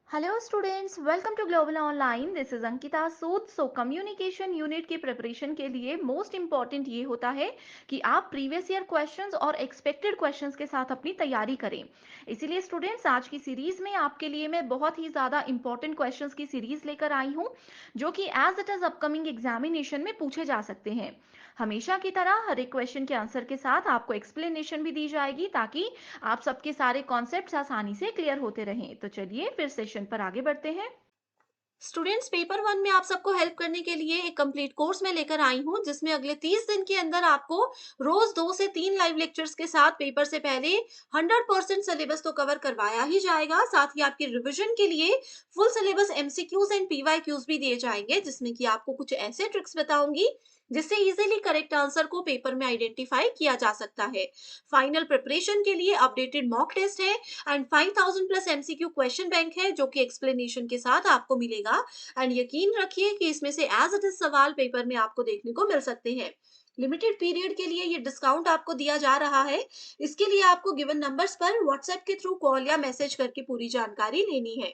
Hello students, welcome to global online. This is Ankita Sood. So communication unit की preparation के लिए most important ये होता है कि आप प्रीवियस ईयर क्वेश्चंस और एक्सपेक्टेड क्वेश्चंस के साथ अपनी तैयारी करें। इसीलिए स्टूडेंट्स, आज की सीरीज में आपके लिए मैं बहुत ही ज़्यादा इंपॉर्टेंट क्वेश्चंस की सीरीज लेकर आई हूँ, जो कि as it is upcoming examination में पूछे जा सकते हैं। हमेशा की तरह हर एक क्वेश्चन के आंसर के साथ आपको एक्सप्लेनेशन भी दी जाएगी, ताकि आप सबके सारे कॉन्सेप्ट्स आसानी से क्लियर होते रहें। तो चलिए फिर सेशन पर आगे बढ़ते हैं। स्टूडेंट्स, पेपर वन में आप सबको हेल्प करने के लिए एक कंप्लीट कोर्स में लेकर आई हूँ, जिसमें अगले 30 दिन के अंदर आपको रोज 2 से 3 लाइव लेक्चर्स के साथ पेपर से पहले 100% सिलेबस तो कवर करवाया ही जाएगा। साथ ही आपकी रिवीजन के लिए full syllabus MCQs and PYQs भी दिए जाएंगे, जिसमें कि आपको कुछ ऐसे ट्रिक्स बताऊंगी जिससे इजीली करेक्ट आंसर को पेपर में आइडेंटिफाई किया जा सकता है। फाइनल प्रिपरेशन के लिए अपडेटेड मॉक टेस्ट है and 5000 plus MCQ question bank है, जो कि एक्सप्लेनेशन के साथ आपको मिलेगा। एंड यकीन रखिए कि इसमें से एज इट इज सवाल पेपर में आपको देखने को मिल सकते हैं। लिमिटेड पीरियड के लिए ये डिस्काउंट आपको दिया जा रहा है। इसके लिए आपको गिवन नंबर्स पर व्हाट्सएप के थ्रू कॉल या मैसेज करके पूरी जानकारी लेनी है।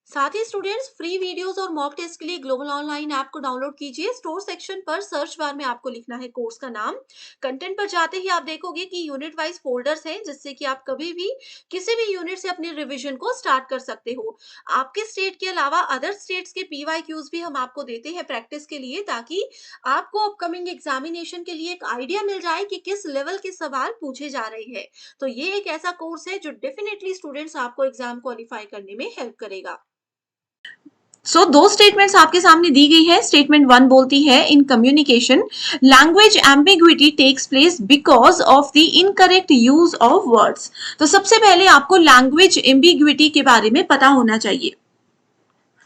साथ ही स्टूडेंट्स, फ्री वीडियोस और मॉक टेस्ट के लिए ग्लोबल ऑनलाइन ऐप को डाउनलोड कीजिए। स्टोर सेक्शन पर सर्च बार में आपको लिखना है कोर्स का नाम। कंटेंट पर जाते ही आप देखोगे कि यूनिट वाइज फोल्डर्स हैं, जिससे कि आप कभी भी किसी भी यूनिट से अपनी रिवीजन को स्टार्ट कर सकते हो। आपके स्टेट के अलावा अदर स्टेट्स के पीवाईक्यूज भी हम आपको देते हैं प्रैक्टिस के लिए, ताकि आपको अपकमिंग एग्जामिनेशन के लिए एक आइडिया मिल जाए कि किस लेवल के सवाल पूछे जा रहे हैं। तो ये एक ऐसा कोर्स है जो डेफिनेटली स्टूडेंट्स आपको एग्जाम क्वालिफाई करने में हेल्प करेगा। दो स्टेटमेंट्स आपके सामने दी गई है। स्टेटमेंट वन बोलती है, in communication language ambiguity takes place because of the incorrect use of words. तो सबसे पहले आपको लैंग्वेज एम्बिग्विटी के बारे में पता होना चाहिए।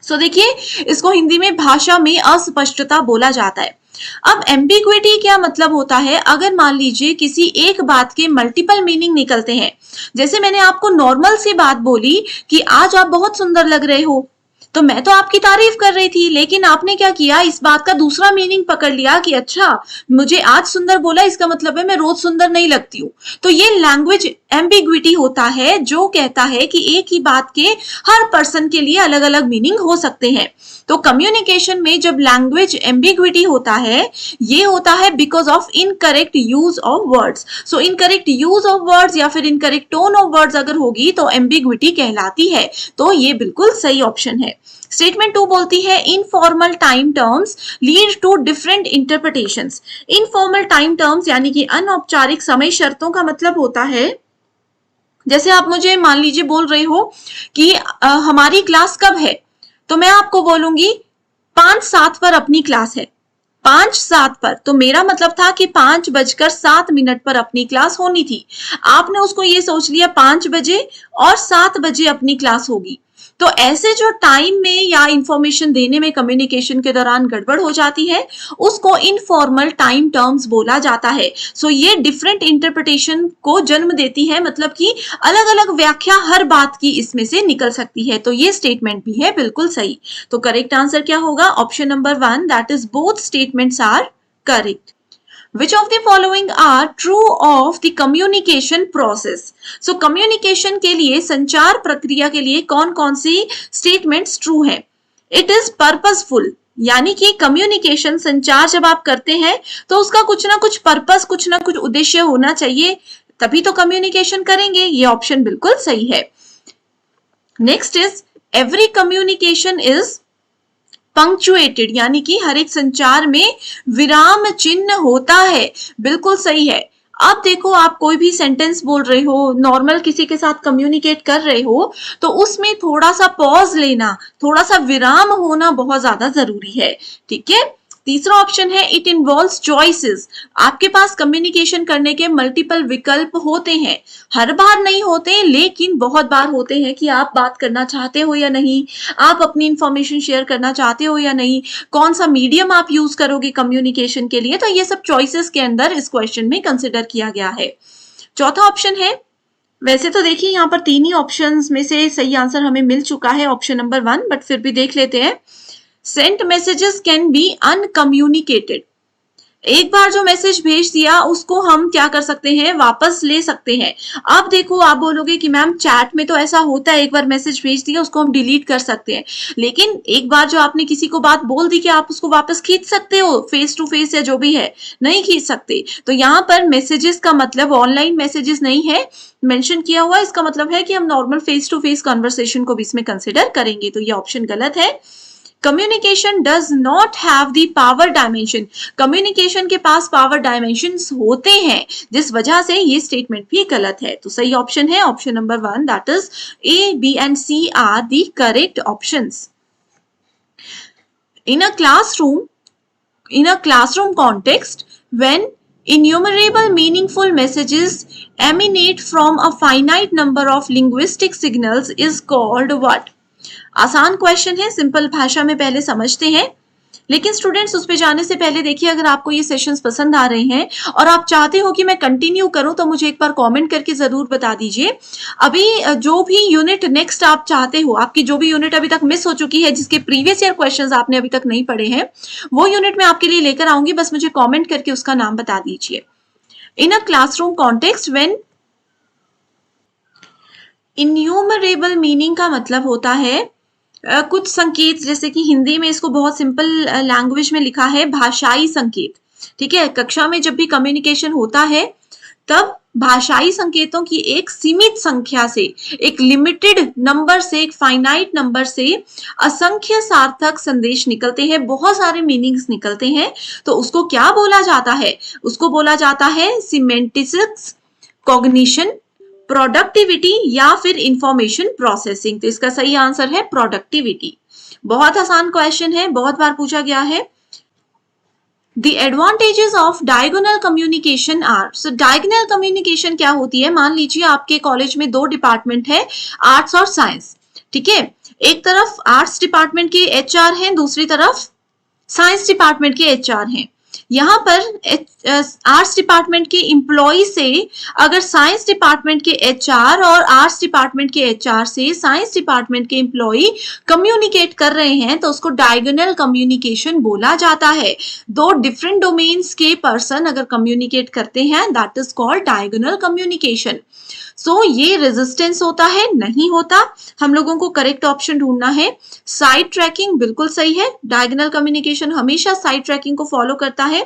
देखिए, इसको हिंदी में भाषा में अस्पष्टता बोला जाता है। अब एम्बिग्विटी क्या मतलब होता है? अगर मान लीजिए किसी एक बात के मल्टीपल मीनिंग निकलते हैं, जैसे मैंने आपको नॉर्मल सी बात बोली कि आज आप बहुत सुंदर लग रहे हो, तो मैं तो आपकी तारीफ कर रही थी, लेकिन आपने क्या किया, इस बात का दूसरा मीनिंग पकड़ लिया कि अच्छा, मुझे आज सुंदर बोला, इसका मतलब है मैं रोज सुंदर नहीं लगती हूँ। तो ये लैंग्वेज एम्बिग्विटी होता है, जो कहता है कि एक ही बात के हर पर्सन के लिए अलग अलग मीनिंग हो सकते हैं। तो कम्युनिकेशन में जब लैंग्वेज एम्बिग्विटी होता है, ये होता है because of incorrect use of words. So incorrect use of words या फिर इनकरेक्ट टोन ऑफ वर्ड्स अगर होगी तो एम्बिग्विटी कहलाती है। तो ये बिल्कुल सही ऑप्शन है। स्टेटमेंट टू बोलती है, informal time terms lead to different interpretations. Informal time terms यानी कि अनौपचारिक समय शर्तों का मतलब होता है, जैसे आप मुझे मान लीजिए बोल रहे हो कि हमारी क्लास कब है, तो मैं आपको बोलूंगी 5:07 पर अपनी क्लास है। 5:07 पर, तो मेरा मतलब था कि 5:07 पर अपनी क्लास होनी थी। आपने उसको ये सोच लिया 5 बजे और 7 बजे अपनी क्लास होगी। तो ऐसे जो टाइम में या इंफॉर्मेशन देने में कम्युनिकेशन के दौरान गड़बड़ हो जाती है, उसको इनफॉर्मल टाइम टर्म्स बोला जाता है। ये डिफरेंट इंटरप्रिटेशन को जन्म देती है, मतलब कि अलग अलग व्याख्या हर बात की इसमें से निकल सकती है। तो ये स्टेटमेंट भी है बिल्कुल सही। तो करेक्ट आंसर क्या होगा? Option number 1, that is both statements are correct. Which of the following are true of the communication process? communication के लिए, संचार प्रक्रिया के लिए कौन कौन सी statements true है? It is purposeful, यानी कि कम्युनिकेशन, संचार जब आप करते हैं तो उसका कुछ ना कुछ पर्पस, कुछ ना कुछ उद्देश्य होना चाहिए, तभी तो कम्युनिकेशन करेंगे। ये ऑप्शन बिल्कुल सही है। Next is, every communication is punctuated, यानी कि हर एक संचार में विराम चिन्ह होता है। बिल्कुल सही है। अब देखो, आप कोई भी सेंटेंस बोल रहे हो, नॉर्मल किसी के साथ कम्युनिकेट कर रहे हो, तो उसमें थोड़ा सा पॉज लेना, थोड़ा सा विराम होना बहुत ज्यादा जरूरी है। ठीक है। तीसरा ऑप्शन है, इट इन्वॉल्व्स चॉइसेस। आपके पास कम्युनिकेशन करने के मल्टीपल विकल्प होते हैं, हर बार नहीं होते, लेकिन बहुत बार होते हैं कि आप बात करना चाहते हो या नहीं, आप अपनी इंफॉर्मेशन शेयर करना चाहते हो या नहीं, कौन सा मीडियम आप यूज करोगे कम्युनिकेशन के लिए। तो ये सब चॉइसेस के अंदर इस क्वेश्चन में कंसिडर किया गया है। चौथा ऑप्शन है, वैसे तो देखिए यहाँ पर 3 ही ऑप्शंस में से सही आंसर हमें मिल चुका है, ऑप्शन नंबर 1, बट फिर भी देख लेते हैं। Sent messages can be uncommunicated, एक बार जो मैसेज भेज दिया उसको हम क्या कर सकते हैं, वापस ले सकते हैं। अब देखो आप बोलोगे कि मैम चैट में तो ऐसा होता है, एक बार मैसेज भेज दिया उसको हम डिलीट कर सकते हैं, लेकिन एक बार जो आपने किसी को बात बोल दी कि आप उसको वापस खींच सकते हो फेस टू फेस या जो भी है, नहीं खींच सकते। तो यहाँ पर मैसेजेस का मतलब ऑनलाइन मैसेजेस नहीं है मेंशन किया हुआ, इसका मतलब है कि हम normal face to face conversation को भी इसमें कंसिडर करेंगे, तो ये ऑप्शन गलत है। Communication does not have the power dimension, communication के पास पावर डायमेंशंस होते हैं, जिस वजह से ये स्टेटमेंट भी गलत है। तो सही ऑप्शन है option number 1, that is A, B and C are the correct options. In a classroom context, when innumerable meaningful messages emanate from a finite number of linguistic signals is called what? आसान question है, simple भाषा में पहले समझते हैं, लेकिन students उस पे जाने से पहले देखिए, अगर आपको ये सेशंस पसंद आ रहे हैं और आप चाहते हो कि मैं कंटिन्यू करूं तो मुझे एक बार कमेंट करके जरूर बता दीजिए। अभी जो भी यूनिट नेक्स्ट आप चाहते हो, आपकी जो भी यूनिट अभी तक मिस हो चुकी है, जिसके प्रीवियस ईयर क्वेश्चंस आपने अभी तक नहीं पढ़े हैं, वो यूनिट मैं आपके लिए लेकर आऊंगी, बस मुझे कॉमेंट करके उसका नाम बता दीजिए। In a classroom context when innumerable meaning का मतलब होता है कुछ संकेत, जैसे कि हिंदी में इसको बहुत सिंपल लैंग्वेज में लिखा है भाषाई संकेत। ठीक है, कक्षा में जब भी कम्युनिकेशन होता है तब भाषाई संकेतों की एक सीमित संख्या से, एक लिमिटेड नंबर से, एक फाइनाइट नंबर से असंख्य सार्थक संदेश निकलते हैं, बहुत सारे मीनिंग्स निकलते हैं। तो उसको क्या बोला जाता है? उसको बोला जाता है सिमेंटिक्स, कॉग्निशन, प्रोडक्टिविटी या फिर इंफॉर्मेशन प्रोसेसिंग। तो इसका सही आंसर है प्रोडक्टिविटी। बहुत आसान क्वेश्चन है, बहुत बार पूछा गया है। The advantages of diagonal communication are, so diagonal communication क्या होती है? मान लीजिए आपके कॉलेज में 2 डिपार्टमेंट है, आर्ट्स और साइंस। ठीक है, एक तरफ आर्ट्स डिपार्टमेंट के एचआर हैं, दूसरी तरफ साइंस डिपार्टमेंट के एचआर हैं। यहाँ पर आर्ट्स डिपार्टमेंट के एम्प्लॉय से अगर साइंस डिपार्टमेंट के एचआर और आर्ट्स डिपार्टमेंट के एचआर से साइंस डिपार्टमेंट के एम्प्लॉय कम्युनिकेट कर रहे हैं तो उसको डायगोनल कम्युनिकेशन बोला जाता है। 2 डिफरेंट डोमेन्स के पर्सन अगर कम्युनिकेट करते हैं, that is called diagonal communication. So ये रेजिस्टेंस होता है? नहीं होता। हम लोगों को करेक्ट ऑप्शन ढूंढना है। साइड ट्रैकिंग बिल्कुल सही है, डायगोनल कम्युनिकेशन हमेशा साइड ट्रैकिंग को फॉलो करता है।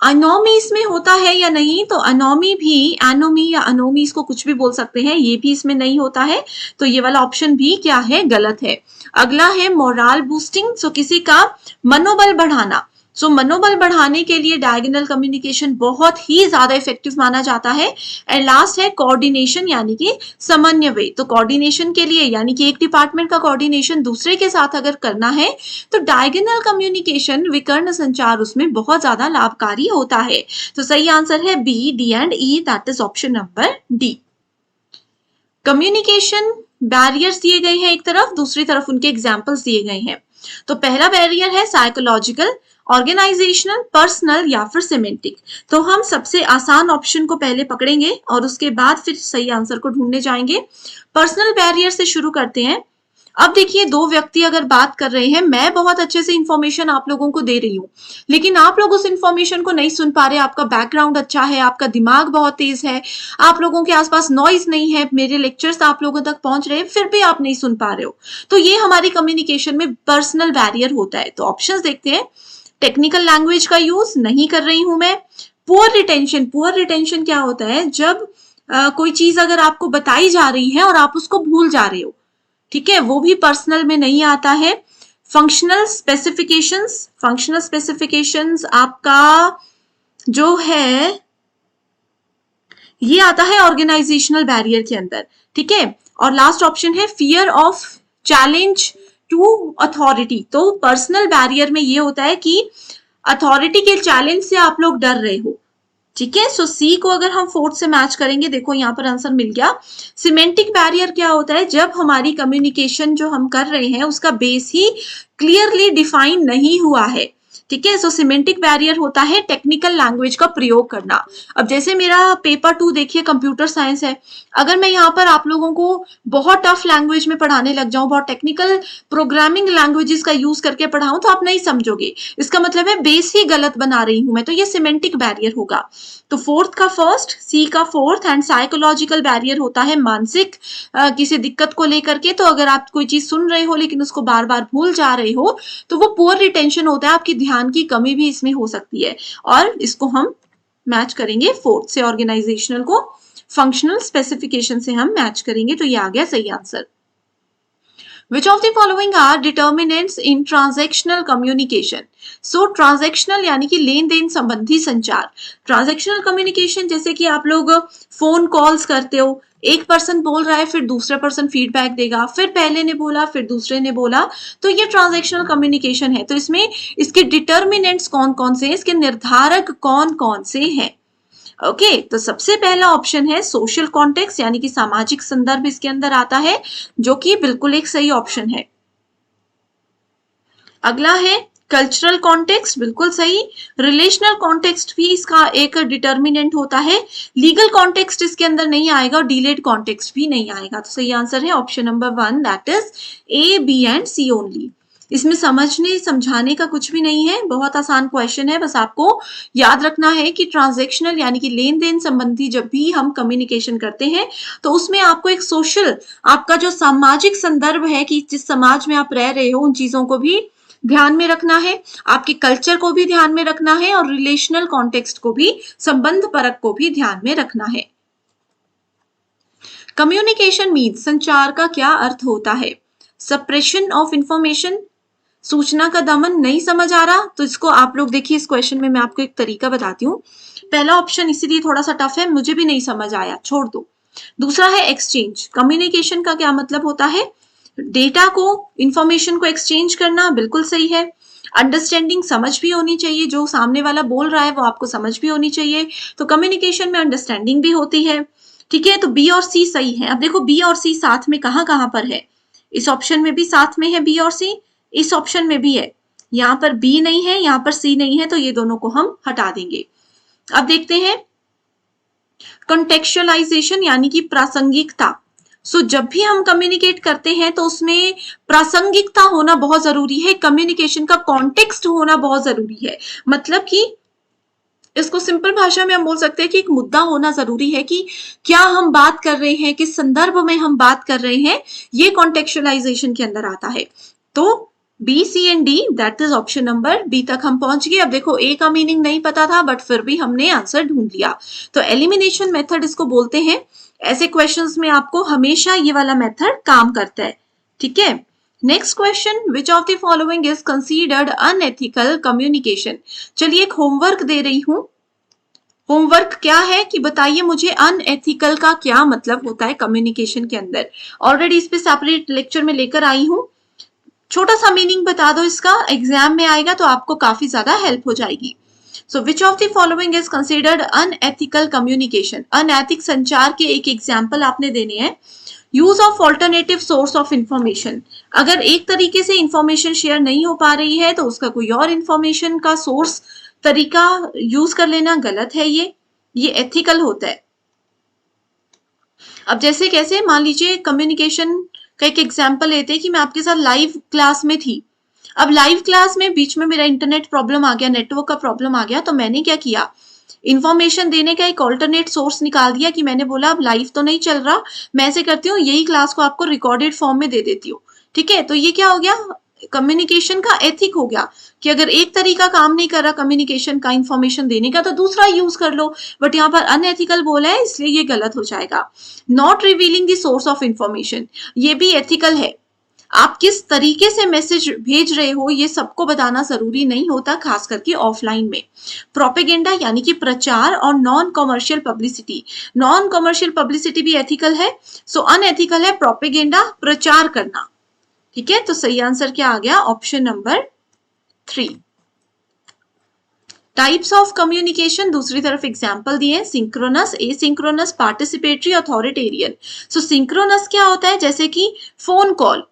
अनोमी इसमें होता है या नहीं? तो अनोमी भी, एनोमी या अनोमी इसको कुछ भी बोल सकते हैं, ये भी इसमें नहीं होता है। तो ये वाला ऑप्शन भी क्या है? गलत है। अगला है मोरल बूस्टिंग, सो किसी का मनोबल बढ़ाना। सो मनोबल बढ़ाने के लिए डायगोनल कम्युनिकेशन बहुत ही ज्यादा इफेक्टिव माना जाता है। एंड लास्ट है कोऑर्डिनेशन, यानी कि समन्वय। तो कोऑर्डिनेशन के लिए, यानी कि एक डिपार्टमेंट का कोऑर्डिनेशन दूसरे के साथ अगर करना है तो डायगोनल कम्युनिकेशन, विकर्ण संचार उसमें बहुत ज्यादा लाभकारी होता है। तो सही आंसर है B, D and E, that is option number D. Communication barriers दिए गए हैं एक तरफ, दूसरी तरफ उनके एग्जाम्पल्स दिए गए हैं। तो पहला बैरियर है साइकोलॉजिकल, ऑर्गेनाइजेशनल, पर्सनल या फिर सिमेंटिक। तो हम सबसे आसान ऑप्शन को पहले पकड़ेंगे और उसके बाद फिर सही आंसर को ढूंढने जाएंगे। पर्सनल बैरियर से शुरू करते हैं। अब देखिए, 2 व्यक्ति अगर बात कर रहे हैं, मैं बहुत अच्छे से इंफॉर्मेशन आप लोगों को दे रही हूँ, लेकिन आप लोग उस इंफॉर्मेशन को नहीं सुन पा रहे। आपका बैकग्राउंड अच्छा है, आपका दिमाग बहुत तेज है, आप लोगों के आसपास नॉइज नहीं है, मेरे लेक्चर्स आप लोगों तक पहुंच रहे हैं, फिर भी आप नहीं सुन पा रहे हो। तो ये हमारी कम्युनिकेशन में पर्सनल बैरियर होता है। तो ऑप्शंस देखते हैं। टेक्निकल लैंग्वेज का यूज नहीं कर रही हूं मैं। पुअर रिटेंशन, पुअर रिटेंशन क्या होता है? जब कोई चीज अगर आपको बताई जा रही है और आप उसको भूल जा रहे हो, ठीक है, वो भी पर्सनल में नहीं आता है। फंक्शनल स्पेसिफिकेशंस, फंक्शनल स्पेसिफिकेशंस आपका जो है ये आता है ऑर्गेनाइजेशनल बैरियर के अंदर। ठीक है, और लास्ट ऑप्शन है fear of challenge to authority. तो पर्सनल बैरियर में ये होता है कि अथॉरिटी के चैलेंज से आप लोग डर रहे हो। ठीक है, सो सी को अगर हम 4th से मैच करेंगे, देखो यहाँ पर आंसर मिल गया। सिमेंटिक बैरियर क्या होता है? जब हमारी कम्युनिकेशन जो हम कर रहे हैं उसका बेस ही क्लियरली डिफाइन नहीं हुआ है, ठीक है। सो सिमेंटिक बैरियर होता है टेक्निकल लैंग्वेज का प्रयोग करना। अब जैसे मेरा पेपर 2 देखिए कंप्यूटर साइंस है, अगर मैं यहाँ पर आप लोगों को बहुत टफ लैंग्वेज में पढ़ाने लग जाऊं, बहुत टेक्निकल प्रोग्रामिंग लैंग्वेजेस का यूज करके पढ़ाऊं, तो आप नहीं समझोगे। इसका मतलब है बेस ही गलत बना रही हूं मैं, तो ये सिमेंटिक बैरियर होगा। तो फोर्थ का फर्स्ट, सी का फोर्थ, एंड साइकोलॉजिकल बैरियर होता है मानसिक किसी दिक्कत को लेकर के। तो अगर आप कोई चीज सुन रहे हो लेकिन उसको बार बार भूल जा रहे हो, तो वो पुअर रिटेंशन होता है, आपकी ध्यान की कमी भी इसमें हो सकती है। और इसको हम मैच करेंगे फोर्थ से, ऑर्गेनाइजेशनल को फंक्शनल स्पेसिफिकेशन से हम मैच करेंगे। तो ये आ गया सही answer. Which of the following are determinants in transactional communication? So transactional यानी कि लेन देन संबंधी संचार। ट्रांजेक्शनल कम्युनिकेशन जैसे कि आप लोग फोन कॉल्स करते हो, एक पर्सन बोल रहा है, फिर दूसरा पर्सन फीडबैक देगा, फिर पहले ने बोला, फिर दूसरे ने बोला, तो ये ट्रांजेक्शनल कम्युनिकेशन है। तो इसमें इसके डिटर्मिनेंट्स कौन कौन से हैं, इसके निर्धारक कौन कौन से हैं? ओके, तो सबसे पहला ऑप्शन है सोशल कॉन्टेक्स्ट, यानी कि सामाजिक संदर्भ इसके अंदर आता है, जो कि बिल्कुल एक सही ऑप्शन है। अगला है कल्चरल कॉन्टेक्स्ट, बिल्कुल सही। रिलेशनल कॉन्टेक्स्ट भी इसका एक डिटर्मिनेंट होता है। लीगल कॉन्टेक्स्ट इसके अंदर नहीं आएगा और डिलेड कॉन्टेक्स्ट भी नहीं आएगा। तो सही आंसर है option number 1, that is A, B and C only. इसमें समझने समझाने का कुछ भी नहीं है, बहुत आसान क्वेश्चन है। बस आपको याद रखना है कि ट्रांजैक्शनल यानी कि लेन देन संबंधी जब भी हम कम्युनिकेशन करते हैं, तो उसमें आपको एक सोशल, आपका जो सामाजिक संदर्भ है कि जिस समाज में आप रह रहे हो, उन चीजों को भी ध्यान में रखना है, आपके कल्चर को भी ध्यान में रखना है, और रिलेशनल कॉन्टेक्स्ट को भी, संबंध परक को भी ध्यान में रखना है। कम्युनिकेशन मीन्स, संचार का क्या अर्थ होता है? सप्रेशन ऑफ इंफॉर्मेशन, सूचना का दमन। नहीं समझ आ रहा तो इसको आप लोग देखिए, इस क्वेश्चन में मैं आपको एक तरीका बताती हूँ। पहला ऑप्शन इसीलिए थोड़ा सा टफ है, मुझे भी नहीं समझ आया, छोड़ दो। दूसरा है एक्सचेंज। कम्युनिकेशन का क्या मतलब होता है? डेटा को, इंफॉर्मेशन को एक्सचेंज करना, बिल्कुल सही है। अंडरस्टैंडिंग, समझ भी होनी चाहिए, जो सामने वाला बोल रहा है वो आपको समझ भी होनी चाहिए। तो कम्युनिकेशन में अंडरस्टैंडिंग भी होती है। ठीक है, तो बी और सी सही है। अब देखो बी और सी साथ में कहाँ कहाँ पर है? इस ऑप्शन में भी साथ में है बी और सी, इस ऑप्शन में भी है। यहाँ पर बी नहीं है, यहाँ पर सी नहीं है, तो ये दोनों को हम हटा देंगे। अब देखते हैं कॉन्टेक्चुअलाइजेशन यानी कि प्रासंगिकता। सो जब भी हम कम्युनिकेट करते हैं तो उसमें प्रासंगिकता होना बहुत जरूरी है, कम्युनिकेशन का कॉन्टेक्स्ट होना बहुत जरूरी है। मतलब कि इसको सिंपल भाषा में हम बोल सकते हैं कि एक मुद्दा होना जरूरी है कि क्या हम बात कर रहे हैं, किस संदर्भ में हम बात कर रहे हैं, ये कॉन्टेक्चुअलाइजेशन के अंदर आता है। तो B, C and D, that is option number B तक हम पहुंच गए। अब देखो ए का मीनिंग नहीं पता था, बट फिर भी हमने आंसर ढूंढ लिया। तो एलिमिनेशन मेथड इसको बोलते हैं। ऐसे क्वेश्चंस में आपको हमेशा ये वाला मेथड काम करता है। ठीक है, next question, which of the following is considered unethical communication. चलिए एक होमवर्क दे रही हूं। होमवर्क क्या है कि बताइए मुझे अनएथिकल का क्या मतलब होता है कम्युनिकेशन के अंदर। ऑलरेडी इस पे सेपरेट लेक्चर में लेकर आई हूं, छोटा सा मीनिंग बता दो इसका, एग्जाम में आएगा तो आपको काफी ज्यादा हेल्प हो जाएगी। So which of the following is considered unethical communication. अनैतिक संचार के एक एग्जाम्पल आपने देने हैं। Use of alternative source of information. अगर एक तरीके से इंफॉर्मेशन शेयर नहीं हो पा रही है तो उसका कोई और इंफॉर्मेशन का सोर्स तरीका यूज कर लेना गलत है, ये एथिकल होता है। अब जैसे कैसे, मान लीजिए कम्युनिकेशन का एक एग्जाम्पल लेते हैं कि मैं आपके साथ लाइव क्लास में थी। अब लाइव क्लास में बीच में मेरा इंटरनेट प्रॉब्लम आ गया, नेटवर्क का प्रॉब्लम आ गया, तो मैंने क्या किया, इंफॉर्मेशन देने का एक ऑल्टरनेट सोर्स निकाल दिया कि मैंने बोला अब लाइव तो नहीं चल रहा, मैं ऐसे करती हूँ यही क्लास को आपको रिकॉर्डेड फॉर्म में दे देती हूँ। ठीक है, तो ये क्या हो गया, कम्युनिकेशन का एथिक हो गया कि अगर एक तरीका काम नहीं कर रहा कम्युनिकेशन का, इंफॉर्मेशन देने का, तो दूसरा यूज कर लो। बट यहाँ पर अनएथिकल बोला है इसलिए ये गलत हो जाएगा। Not revealing the source of information, ये भी एथिकल है। आप किस तरीके से मैसेज भेज रहे हो ये सबको बताना जरूरी नहीं होता, खास करके ऑफलाइन में। प्रोपेगेंडा यानी कि प्रचार, और non commercial publicity. Non commercial publicity भी एथिकल है, सो अनएथिकल है प्रोपेगेंडा, प्रचार करना। ठीक है, तो सही आंसर क्या आ गया, option number 3। Types of communication दूसरी तरफ एग्जाम्पल दिए, सिंक्रोनस, एसिंक्रोनस, पार्टिसिपेटरी, अथॉरिटेरियन। सो सिंक्रोनस क्या होता है, जैसे कि फोन कॉल,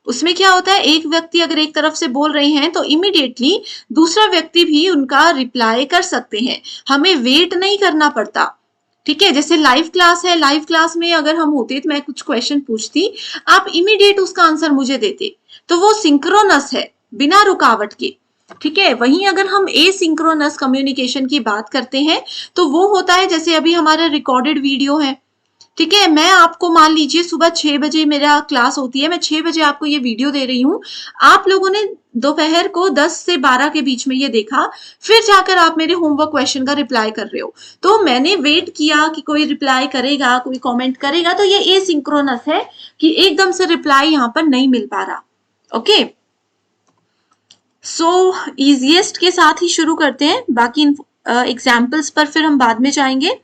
उसमें क्या होता है, एक व्यक्ति अगर एक तरफ से बोल रहे हैं तो इमीडिएटली दूसरा व्यक्ति भी उनका रिप्लाई कर सकते हैं, हमें वेट नहीं करना पड़ता। ठीक है, जैसे लाइव क्लास है, लाइव क्लास में अगर हम होते तो मैं कुछ क्वेश्चन पूछती, आप इमीडिएट उसका आंसर मुझे देते, तो वो सिंक्रोनस है, बिना रुकावट के। ठीक है, वहीं अगर हम एसिंक्रोनस कम्युनिकेशन की बात करते हैं तो वो होता है जैसे अभी हमारा रिकॉर्डेड वीडियो है। ठीक है, मैं आपको मान लीजिए सुबह 6 बजे मेरा क्लास होती है, मैं 6 बजे आपको ये वीडियो दे रही हूँ, आप लोगों ने दोपहर को 10 से 12 के बीच में ये देखा, फिर जाकर आप मेरे होमवर्क क्वेश्चन का रिप्लाई कर रहे हो, तो मैंने वेट किया कि कोई रिप्लाई करेगा, कोई कमेंट करेगा, तो ये एसिंक्रोनस है कि एकदम से रिप्लाई यहाँ पर नहीं मिल पा रहा। ओके, सो इजिएस्ट के साथ ही शुरू करते हैं, बाकी एग्जाम्पल्स पर फिर हम बाद में जाएंगे।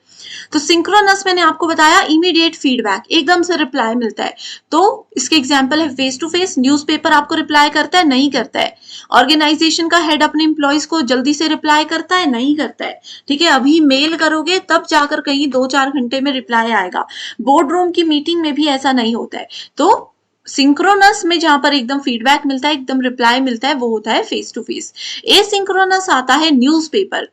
तो सिंक्रोनस मैंने आपको बताया, इमीडिएट फीडबैक, एकदम से रिप्लाई मिलता है। तो इसके एग्जांपल है फेस टू फेस, न्यूज़पेपर आपको रिप्लाई करता है, नहीं करता है। ऑर्गेनाइजेशन का हेड अपने एम्प्लॉइज को जल्दी से रिप्लाई करता है, नहीं करता है। ठीक है, अभी मेल करोगे तब जाकर कहीं 2-4 घंटे में रिप्लाई आएगा। बोर्ड रूम की मीटिंग में भी ऐसा नहीं होता है। तो सिंक्रोनस में जहां पर एकदम फीडबैक मिलता है, एकदम रिप्लाई मिलता है, वो होता है फेस टू फेस। एसिंक्रोनस आता है न्यूज़पेपर।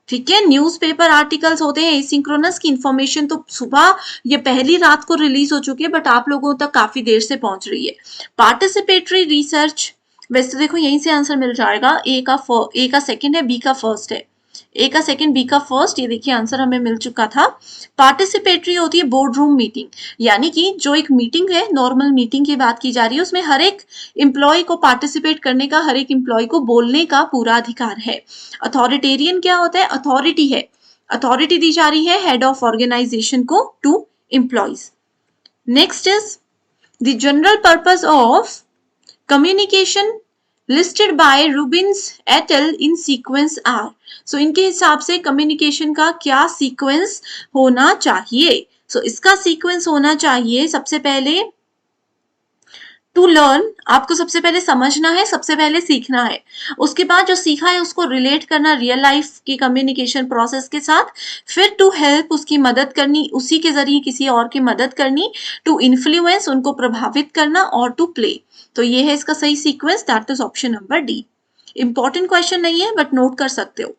ठीक है, न्यूज़पेपर आर्टिकल्स होते हैं एसिंक्रोनस की, इंफॉर्मेशन तो सुबह या पहली रात को रिलीज हो चुकी है, बट आप लोगों तक काफी देर से पहुंच रही है। पार्टिसिपेटरी रिसर्च, वैसे तो देखो यहीं से आंसर मिल जाएगा, ए का सेकंड है, बी का फर्स्ट है। ए का सेकंड, बी का फर्स्ट, ये देखिए आंसर हमें मिल चुका था। पार्टिसिपेटरी होती है बोर्ड रूम मीटिंग, यानी कि जो एक मीटिंग है, नॉर्मल मीटिंग की बात की जा रही है, उसमें हर एक एम्प्लॉय को पार्टिसिपेट करने का, हर एक एम्प्लॉय को बोलने का पूरा अधिकार है। अथॉरिटेरियन क्या होता है, अथॉरिटी है, अथॉरिटी दी जा रही है हेड ऑफ ऑर्गेनाइजेशन को to employees. Next is the general purpose of communication listed by Rubins et al in sequence are. So इनके हिसाब से कम्युनिकेशन का क्या सीक्वेंस होना चाहिए? इसका सीक्वेंस होना चाहिए, सबसे पहले टू लर्न, आपको सबसे पहले समझना है, सबसे पहले सीखना है, उसके बाद जो सीखा है उसको रिलेट करना रियल लाइफ की कम्युनिकेशन प्रोसेस के साथ, फिर टू हेल्प, उसकी मदद करनी, उसी के जरिए किसी और की मदद करनी, टू इन्फ्लुएंस, उनको प्रभावित करना, और टू प्ले। तो ये है इसका सही sequence, that is option number D. Important question नहीं है बट नोट कर सकते हो।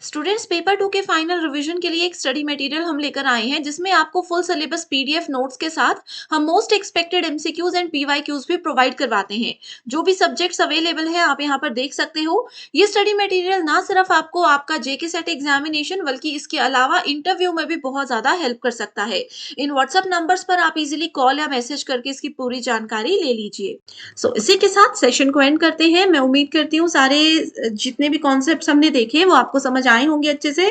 स्टूडेंट्स, पेपर 2 के फाइनल रिवीजन के लिए एक स्टडी मटेरियल हम लेकर आए हैं, जिसमें आपको फुल सिलेबस पीडीएफ नोट्स के साथ हम most expected MCQs and PYQs भी प्रोवाइड करवाते हैं। जो भी सब्जेक्ट्स अवेलेबल है आप यहाँ पर देख सकते हो। ये स्टडी मटेरियल ना सिर्फ आपको आपका जेके सेट एग्जामिनेशन, बल्कि इसके अलावा इंटरव्यू में भी बहुत ज्यादा हेल्प कर सकता है। इन व्हाट्सएप नंबर्स पर आप इजिली कॉल या मैसेज करके इसकी पूरी जानकारी ले लीजिए। इसी के साथ सेशन को एंड करते हैं। मैं उम्मीद करती हूँ सारे जितने भी कॉन्सेप्ट्स हमने देखे वो आपको समझ आए होंगे अच्छे से।